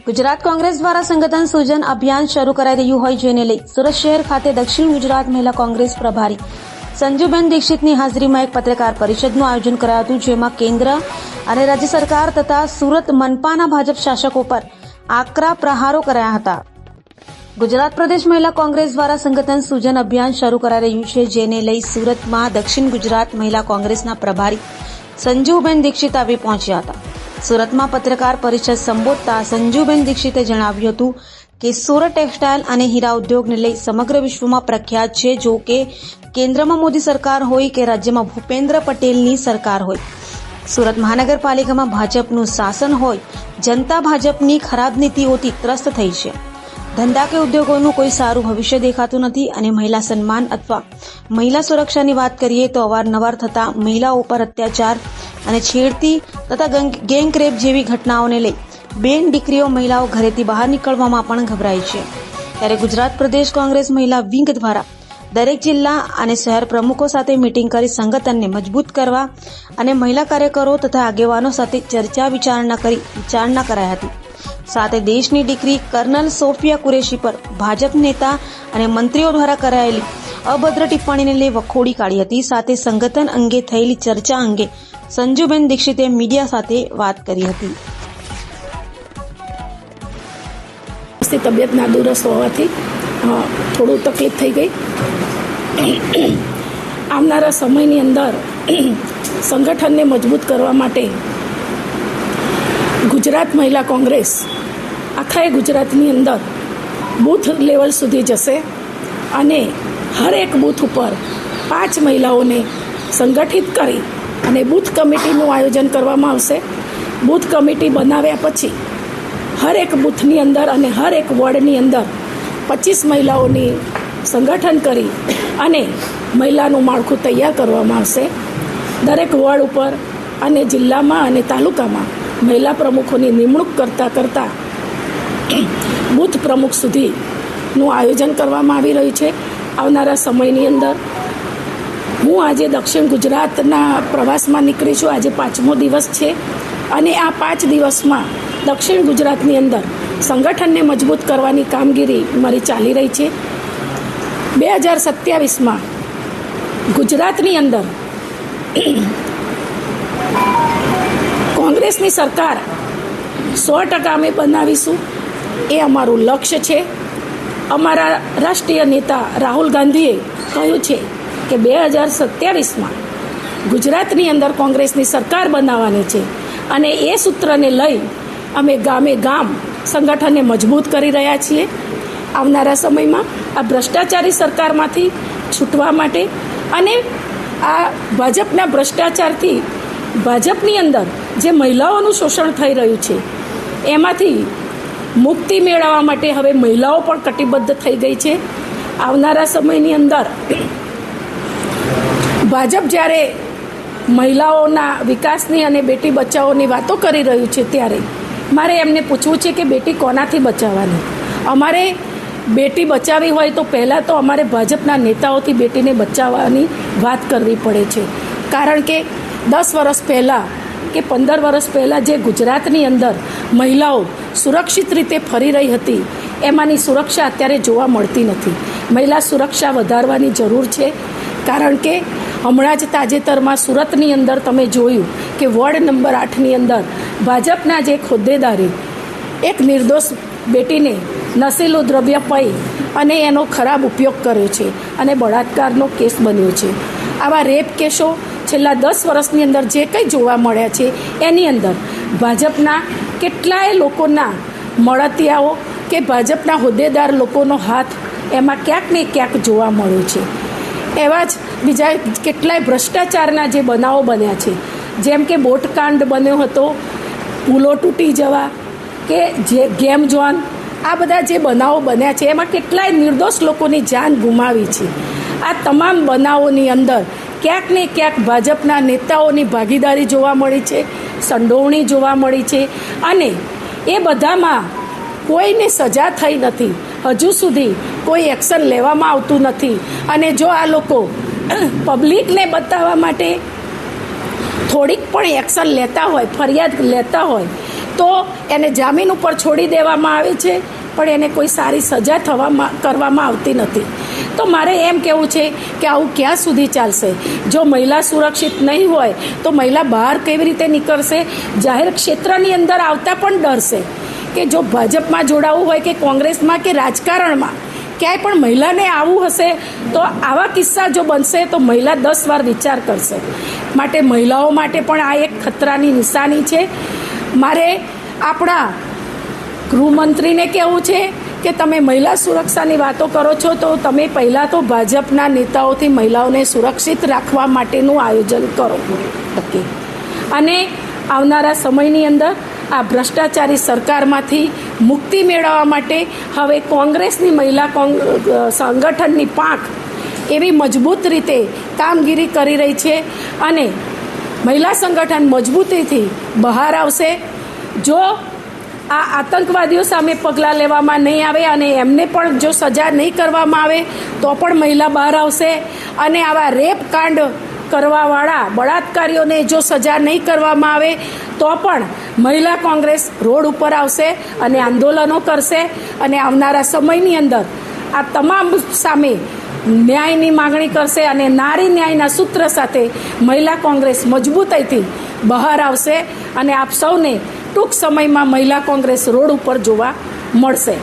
ગુજરાત કોંગ્રેસ દ્વારા સંગઠન સૂજન અભિયાન શરૂ કરાઈ રહ્યું હોય જેને લઈ સુરત શહેર ખાતે દક્ષિણ ગુજરાત મહિલા કોંગ્રેસ પ્રભારી સંજુબેન દીક્ષિતની હાજરીમાં એક પત્રકાર પરિષદનું આયોજન કરાયું હતું, જેમાં કેન્દ્ર અને રાજ્ય સરકાર તથા સુરત મનપાના ભાજપ શાસકો પર આકરા પ્રહારો કરાયા હતા. ગુજરાત પ્રદેશ મહિલા કોંગ્રેસ દ્વારા સંગઠન સૂજન અભિયાન શરૂ કરાઈ રહ્યું છે, જેને લઈ સુરતમાં દક્ષિણ ગુજરાત મહિલા કોંગ્રેસના પ્રભારી સંજુબેન દીક્ષિત આવી પહોંચ્યા હતા. સુરતમાં પત્રકાર પરિષદ સંબોધતા સંજુબેન દીક્ષિતે જણાવ્યું હતું કે સુરત ટેક્સટાઇલ અને હીરા ઉદ્યોગને લઈ સમગ્ર વિશ્વમાં પ્રખ્યાત છે. જો કે કેન્દ્રમાં મોદી સરકાર હોય કે રાજ્યમાં ભૂપેન્દ્ર પટેલની સરકાર હોય, સુરત મહાનગરપાલિકામાં ભાજપનું શાસન હોય, જનતા ભાજપની ખરાબ નીતિઓથી ત્રસ્ત થઈ છે. ધંધા કે ઉદ્યોગોનું કોઈ સારું ભવિષ્ય દેખાતું નથી અને મહિલા સન્માન અથવા મહિલા સુરક્ષાની વાત કરીએ તો અવારનવાર થતા મહિલાઓ પર અત્યાચાર અને છેડતી તથા ગેંગરેપ જેવી ઘટનાઓને લઈ બેન દીકરીઓ મહિલાઓ ઘરેથી બહાર નીકળવામાં પણ ગભરાય છે. ત્યારે ગુજરાત પ્રદેશ કોંગ્રેસ મહિલા વિંગ દ્વારા દરેક જિલ્લા અને શહેર પ્રમુખો સાથે મીટિંગ કરી સંગઠનને મજબૂત કરવા અને મહિલા કાર્યકરો તથા આગેવાનો સાથે ચર્ચા વિચારણા કરાઈ હતી. સાથે દેશની દીકરી કર્નલ સોફિયા કુરેશી પર ભાજપ નેતા અને મંત્રીઓ દ્વારા કરાયેલી અભદ્ર ટિપ્પણીને લઈ વખોડી કાઢી હતી. સાથે સંગઠન અંગે થયેલી ચર્ચા અંગે સંજુબેન દીક્ષિતે મીડિયા સાથે વાત કરી હતી. તબિયત નાદુરસ્ત હોવાથી થોડું તકલીફ થઈ ગઈ. આવનારા સમયની અંદર સંગઠનને મજબૂત કરવા માટે ગુજરાત મહિલા કોંગ્રેસ આખા ગુજરાતની અંદર બૂથ લેવલ સુધી જશે અને હરેક બૂથ ઉપર 5 મહિલાઓને સંગઠિત કરી અને બૂથ કમિટીનું આયોજન કરવામાં આવશે. બૂથ કમિટી બનાવ્યા પછી હરેક બૂથની અંદર અને હરેક વોર્ડની અંદર 25 મહિલાઓની સંગઠન કરી અને મહિલાનું માળખું તૈયાર કરવામાં આવશે. દરેક વોર્ડ ઉપર અને જિલ્લામાં અને તાલુકામાં મહિલા પ્રમુખોની નિમણૂક કરતા બૂથ પ્રમુખ સુધીનું આયોજન કરવામાં આવી રહ્યું છે. આવનારા સમયની અંદર હું આજે દક્ષિણ ગુજરાતના પ્રવાસમાં નીકળી છું. આજે 5મો દિવસ છે અને આ 5 દિવસમાં દક્ષિણ ગુજરાતની અંદર સંગઠનને મજબૂત કરવાની કામગીરી મારી ચાલી રહી છે. 2027માં ગુજરાતની અંદર કોંગ્રેસની સરકાર 100% અમે બનાવીશું, એ અમારું લક્ષ્ય છે. અમારા રાષ્ટ્રીય નેતા રાહુલ ગાંધીએ કહ્યું છે કે 2027માં ગુજરાતની અંદર કોંગ્રેસની સરકાર બનાવવાની છે અને એ સૂત્રને લઈ અમે ગામે ગામ સંગઠનને મજબૂત કરી રહ્યા છીએ. આવનારા સમયમાં આ ભ્રષ્ટાચારી સરકારમાંથી છૂટવા માટે અને આ ભાજપના ભ્રષ્ટાચારથી ભાજપની અંદર જે મહિલાઓનું શોષણ થઈ રહ્યું છે એમાંથી મુક્તિ મેળવવા માટે હવે મહિલાઓ પણ કટિબદ્ધ થઈ ગઈ છે. આવનારા સમયની અંદર ભાજપ જ્યારે મહિલાઓના વિકાસની અને બેટી બચાવોની વાતો કરી રહ્યું છે ત્યારે મારે એમને પૂછવું છે કે બેટી કોનાથી બચાવવાની? અમારે બેટી બચાવવી હોય તો પહેલાં તો અમારે ભાજપના નેતાઓથી બેટીને બચાવવાની વાત કરવી પડે છે. કારણ કે 10 વર્ષ પહેલાં કે 15 વર્ષ પહેલાં જે ગુજરાતની અંદર મહિલાઓ સુરક્ષિત રીતે ફરી રહી હતી એમાંની સુરક્ષા અત્યારે જોવા મળતી નથી. મહિલા સુરક્ષા વધારવાની જરૂર છે. કારણ કે હમણાં જ તાજેતરમાં સુરતની અંદર તમે જોયું કે વોર્ડ નંબર 8ની અંદર ભાજપના જે હોદ્દેદારે એક નિર્દોષ બેટીને નશીલું દ્રવ્ય પી અને એનો ખરાબ ઉપયોગ કર્યો છે અને બળાત્કારનો કેસ બન્યો છે. આવા રેપ કેસો છેલ્લા 10 વર્ષની અંદર જે કંઈ જોવા મળ્યા છે એની અંદર ભાજપના કેટલાય લોકોના મળતિયાઓ કે ભાજપના હોદ્દેદાર લોકોનો હાથ એમાં ક્યાંક ને ક્યાંક જોવા મળ્યો છે. એવા જ બીજા કેટલાય ભ્રષ્ટાચારના જે બનાવો બન્યા છે, જેમ કે બોટકાંડ બન્યો હતો, પુલો તૂટી જવા કે જે ગેમ ઝોન, આ બધા જે બનાવો બન્યા છે એમાં કેટલાય નિર્દોષ લોકોની જાન ગુમાવી છે. આ તમામ બનાવોની અંદર ક્યાંક ને ક્યાંક ભાજપના નેતાઓની ભાગીદારી જોવા મળી છે, સંડોવણી જોવા મળી છે અને એ બધામાં કોઈને સજા થઈ નથી. હજુ સુધી કોઈ એક્શન લેવામાં આવતું નથી અને જો આ લોકો પબ્લિકને બતાવવા માટે થોડીક પણ એક્શન લેતા હોય, ફરિયાદ લેતા હોય તો એને જામીન ઉપર છોડી દેવામાં આવે છે, પણ એને કોઈ સારી સજા કરવામાં આવતી નથી. તો મારે એમ કહેવું છે કે આવું ક્યાં સુધી ચાલશે? જો મહિલા સુરક્ષિત નહીં હોય તો મહિલા બહાર કેવી રીતે નીકળશે? જાહેર ક્ષેત્રની અંદર આવતા પણ ડરશે કે જો ભાજપમાં જોડાવું હોય કે કોંગ્રેસમાં કે રાજકારણમાં ક્યાંય પણ મહિલાને આવવું હશે તો આવા કિસ્સા જો બનશે તો મહિલા 10 વાર વિચાર કરશે. માટે મહિલાઓ માટે પણ આ એક ખતરાની નિશાની છે. મારે આપણા ગૃહમંત્રીને કહેવું છે કે તમે મહિલા સુરક્ષાની વાતો કરો છો તો તમે પહેલાં તો ભાજપના નેતાઓથી મહિલાઓને સુરક્ષિત રાખવા માટેનું આયોજન કરો. અને આવનારા સમયની અંદર આ ભ્રષ્ટાચારી સરકારમાંથી મુક્તિ મેળવવા માટે હવે કોંગ્રેસની મહિલા સંગઠનની પાંખ એવી મજબૂત રીતે કામગીરી કરી રહી છે અને મહિલા સંગઠન મજબૂતીથી બહાર આવશે. જો આ આતંકવાદીઓ સામે પગલાં લેવામાં નહીં આવે અને એમને પણ જો સજા નહીં કરવામાં આવે તો પણ મહિલા બહાર આવશે. અને આવા રેપ કાંડ કરવાવાળા બળાત્કારીઓને જો સજા નહીં કરવામાં આવે તો પણ મહિલા કોંગ્રેસ રોડ ઉપર આવશે અને આંદોલનો કરશે. અને આવનારા સમયની અંદર આ તમામ સામે ન્યાયની માગણી કરશે અને નારી ન્યાયના સૂત્ર સાથે મહિલા કોંગ્રેસ મજબૂતાઈથી બહાર આવશે. અને આપ સૌને ટૂંક સમયમાં મહિલા કોંગ્રેસ રોડ ઉપર જોવા મળશે.